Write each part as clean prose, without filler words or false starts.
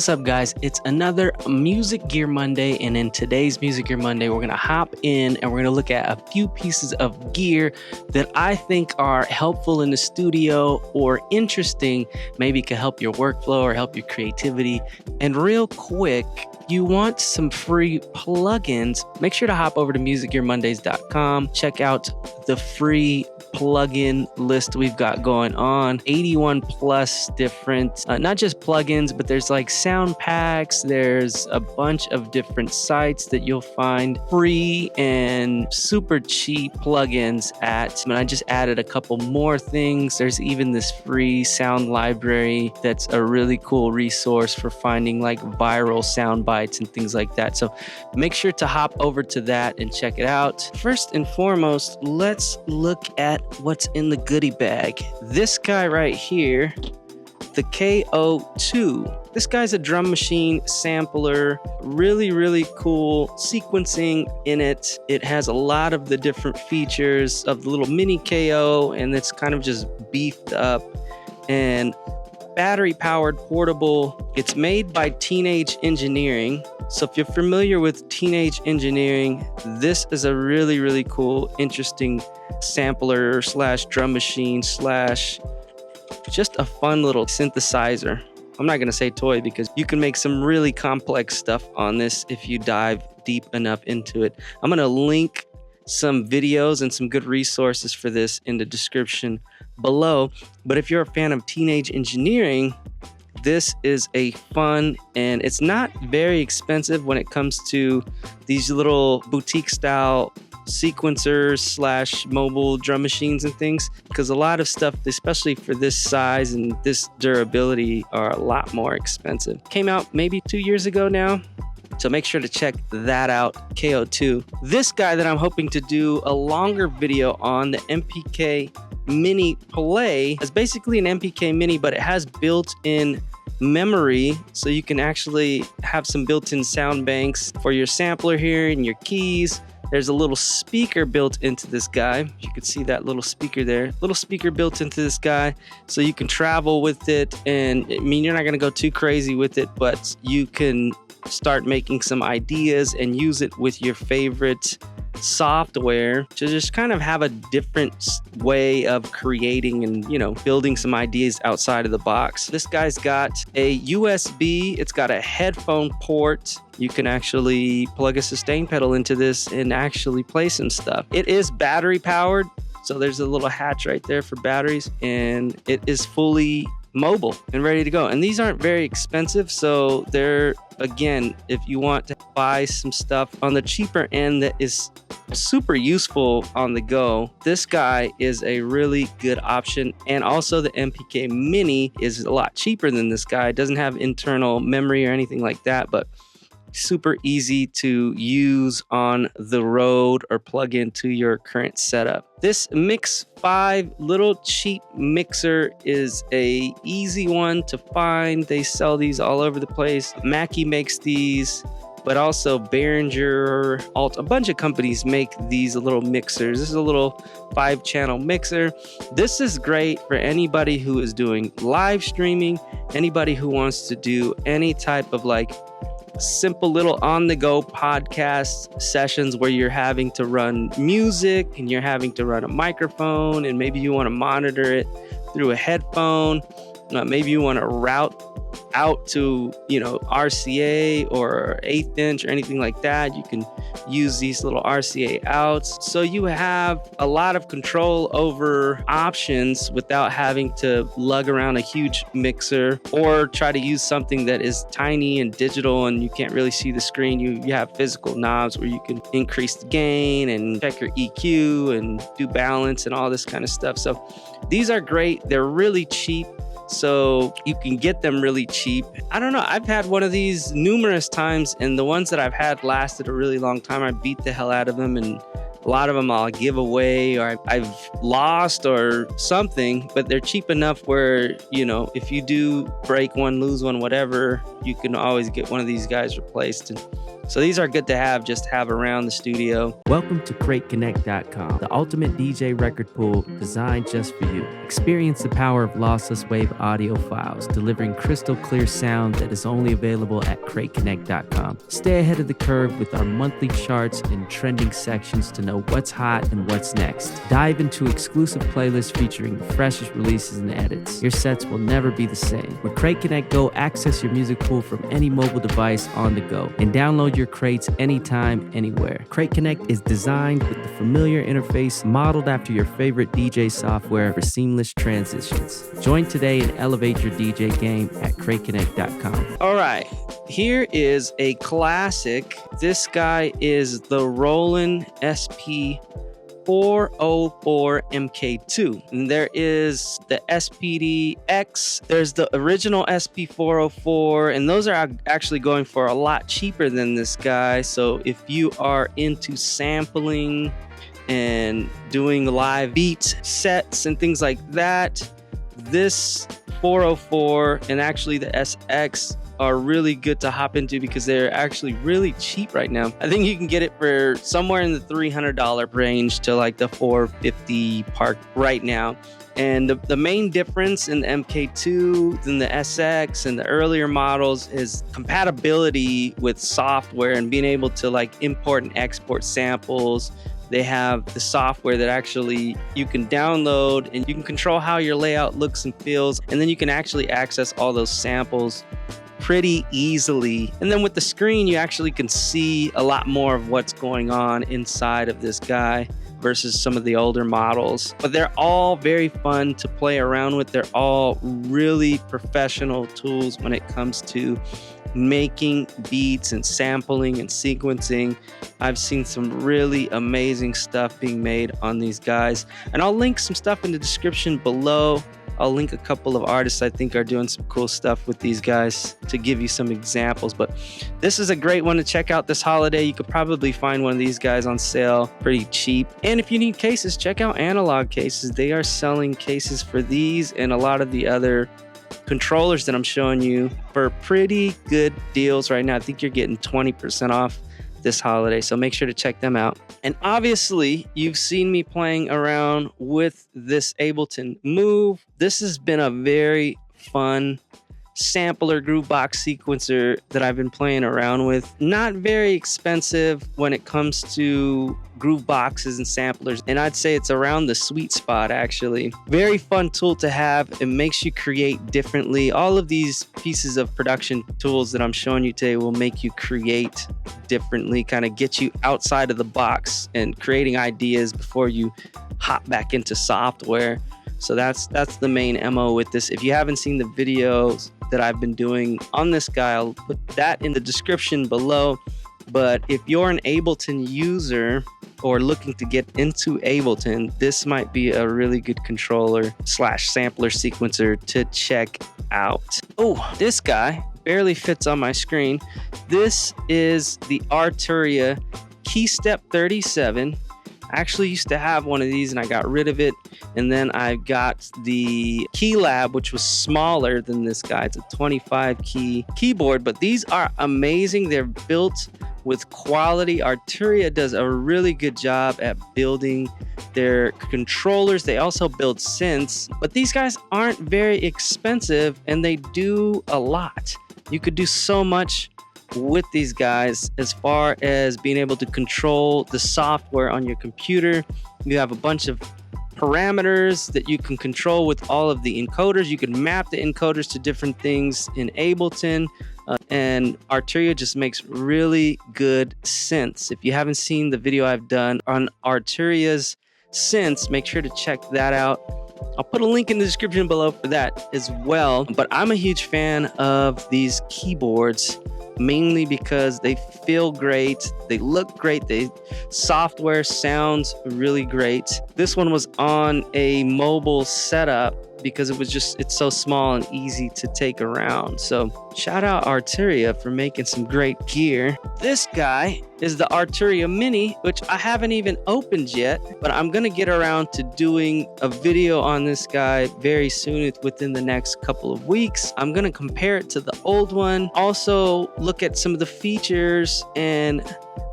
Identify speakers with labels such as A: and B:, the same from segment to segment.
A: What's up, guys? It's another Music Gear Monday, and in today's Music Gear Monday, we're gonna hop in and we're gonna look at a few pieces of gear that I think are helpful in the studio or interesting, maybe could help your workflow or help your creativity. And real quick, if you want some free plugins, make sure to hop over to musicgearmondays.com. Check out the free plugin list we've got going on. 81 plus different, not just plugins, but there's like sound packs. There's a bunch of different sites that you'll find free and super cheap plugins at. And I just added a couple more things. There's even this free sound library that's a really cool resource for finding like viral sound bites and things like that. So make sure to hop over to that and check it out. First and foremost, let's look at what's in the goodie bag. This guy right here, the KO2. This guy's a drum machine sampler, really cool sequencing in it. It has a lot of the different features of the little mini KO, and it's kind of just beefed up and battery powered portable. It's made by Teenage Engineering. So if you're familiar with Teenage Engineering, this is a really cool, interesting sampler slash drum machine slash just a fun little synthesizer. I'm not going to say toy because you can make some really complex stuff on this if you dive deep enough into it. I'm going to link some videos and some good resources for this in the description below. But if you're a fan of Teenage Engineering, this is a fun, and it's not very expensive when it comes to these little boutique style sequencers slash mobile drum machines and things, because a lot of stuff, especially for this size and this durability, are a lot more expensive. Came out maybe 2 years ago now, so make sure to check that out. KO2. This guy that I'm hoping to do a longer video on, the MPK Mini Play, is basically an MPK Mini, but it has built-in memory, so you can actually have some built-in sound banks for your sampler here and your keys. There's a little speaker built into this guy. You can see that little speaker there. Little speaker built into this guy, so you can travel with it. And I mean, you're not gonna go too crazy with it, but you can start making some ideas and use it with your favorite software to just kind of have a different way of creating and, you know, building some ideas outside of the box. This guy's got a USB, it's got a headphone port. You can actually plug a sustain pedal into this and actually play some stuff. It is battery powered, so there's a little hatch right there for batteries, and it is fully mobile and ready to go. And these aren't very expensive, so they're, again, if you want to buy some stuff on the cheaper end that is super useful on the go, this guy is a really good option. And also the MPK Mini is a lot cheaper than this guy. It doesn't have internal memory or anything like that, but super easy to use on the road or plug into your current setup. This Mix5 little cheap mixer is a easy one to find. They sell these all over the place. Mackie makes these, but also Behringer, Alt, a bunch of companies make these little mixers. This is a little 5-channel mixer. This is great for anybody who is doing live streaming, anybody who wants to do any type of like simple little on-the-go podcast sessions where you're having to run music and you're having to run a microphone, and maybe you want to monitor it through a headphone. Maybe you want to route out to, you know, RCA or 1/8 inch or anything like that. You can use these little RCA outs, so you have a lot of control over options without having to lug around a huge mixer or try to use something that is tiny and digital and you can't really see the screen. You have physical knobs where you can increase the gain and check your EQ and do balance and all this kind of stuff. So these are great. They're really cheap, so you can get them really cheap. I don't know, I've had one of these numerous times, and the ones that I've had lasted a really long time. I beat the hell out of them, and a lot of them I'll give away or I've lost or something, but they're cheap enough where, you know, if you do break one, lose one, whatever, you can always get one of these guys replaced. And So these are good to just have around the studio. Welcome to CrateConnect.com, the ultimate DJ record pool designed just for you. Experience the power of lossless wave audio files, delivering crystal clear sound that is only available at CrateConnect.com. Stay ahead of the curve with our monthly charts and trending sections to know what's hot and what's next. Dive into exclusive playlists featuring the freshest releases and edits. Your sets will never be the same. With Crate Connect Go, access your music pool from any mobile device on the go and download your crates anytime, anywhere. Crate Connect is designed with the familiar interface modeled after your favorite DJ software for seamless transitions. Join today and elevate your DJ game at CrateConnect.com. All right, here is a classic. This guy is the Roland SP-404 MK2. And there is the SPD-X. There's the original SP-404, and those are actually going for a lot cheaper than this guy. So if you are into sampling and doing live beat sets and things like that, this 404 and actually the SX are really good to hop into because they're actually really cheap right now. I think you can get it for somewhere in the $300 range to like the $450 park right now. And the main difference in the MK2 than the SX and the earlier models is compatibility with software and being able to like import and export samples. They have the software that actually you can download and you can control how your layout looks and feels. And then you can actually access all those samples pretty easily. And then with the screen, you actually can see a lot more of what's going on inside of this guy versus some of the older models. But they're all very fun to play around with. They're all really professional tools when it comes to making beats and sampling and sequencing. I've seen some really amazing stuff being made on these guys. And I'll link some stuff in the description below. I'll link a couple of artists I think are doing some cool stuff with these guys to give you some examples. But this is a great one to check out this holiday. You could probably find one of these guys on sale pretty cheap. And if you need cases, check out Analog Cases. They are selling cases for these and a lot of the other controllers that I'm showing you for pretty good deals right now. I think you're getting 20% off this holiday, so make sure to check them out. And obviously, you've seen me playing around with this Ableton MOVE. This has been a very fun sampler groovebox sequencer that I've been playing around with. Not very expensive when it comes to groove boxes and samplers, and I'd say it's around the sweet spot actually. Very fun tool to have. It makes you create differently. All of these pieces of production tools that I'm showing you today will make you create differently, kind of get you outside of the box and creating ideas before you hop back into software. So that's the main MO with this. If you haven't seen the videos that I've been doing on this guy, I'll put that in the description below. But if you're an Ableton user or looking to get into Ableton, this might be a really good controller / sampler sequencer to check out. Oh, this guy barely fits on my screen. This is the Arturia KeyStep 37. I actually used to have one of these and I got rid of it. And then I got the MiniLab, which was smaller than this guy. It's a 25 key keyboard, but these are amazing. They're built with quality. Arturia does a really good job at building their controllers. They also build synths, but these guys aren't very expensive and they do a lot. You could do so much with these guys as far as being able to control the software on your computer. You have a bunch of parameters that you can control with all of the encoders. You can map the encoders to different things in Ableton. And Arturia just makes really good synths. If you haven't seen the video I've done on Arturia's synths, make sure to check that out. I'll put a link in the description below for that as well. But I'm a huge fan of these keyboards, mainly because they feel great, they look great, the software sounds really great. This one was on a mobile setup because it's so small and easy to take around. So shout out Arturia for making some great gear. This guy is the Arturia Mini, which I haven't even opened yet, but I'm gonna get around to doing a video on this guy very soon, within the next couple of weeks. I'm gonna compare it to the old one, also look at some of the features and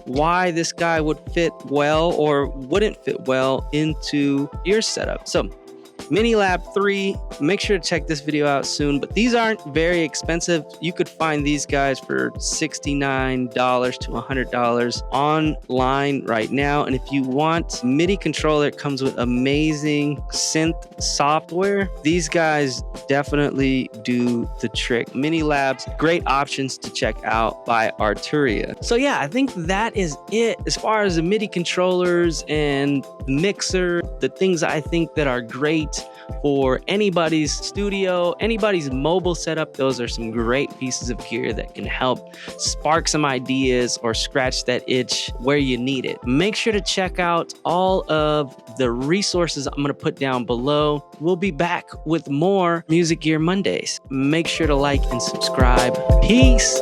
A: why this guy would fit well or wouldn't fit well into your setup. So MiniLab 3, make sure to check this video out soon, but these aren't very expensive. You could find these guys for $69 to $100 online right now. And if you want MIDI controller, it comes with amazing synth software. These guys definitely do the trick. MiniLab's great options to check out by Arturia. So yeah, I think that is it as far as the MIDI controllers and mixer, the things I think that are great for anybody's studio, anybody's mobile setup. Those are some great pieces of gear that can help spark some ideas or scratch that itch where you need it. Make sure to check out all of the resources I'm going to put down below. We'll be back with more Music Gear Mondays. Make sure to like and subscribe. Peace.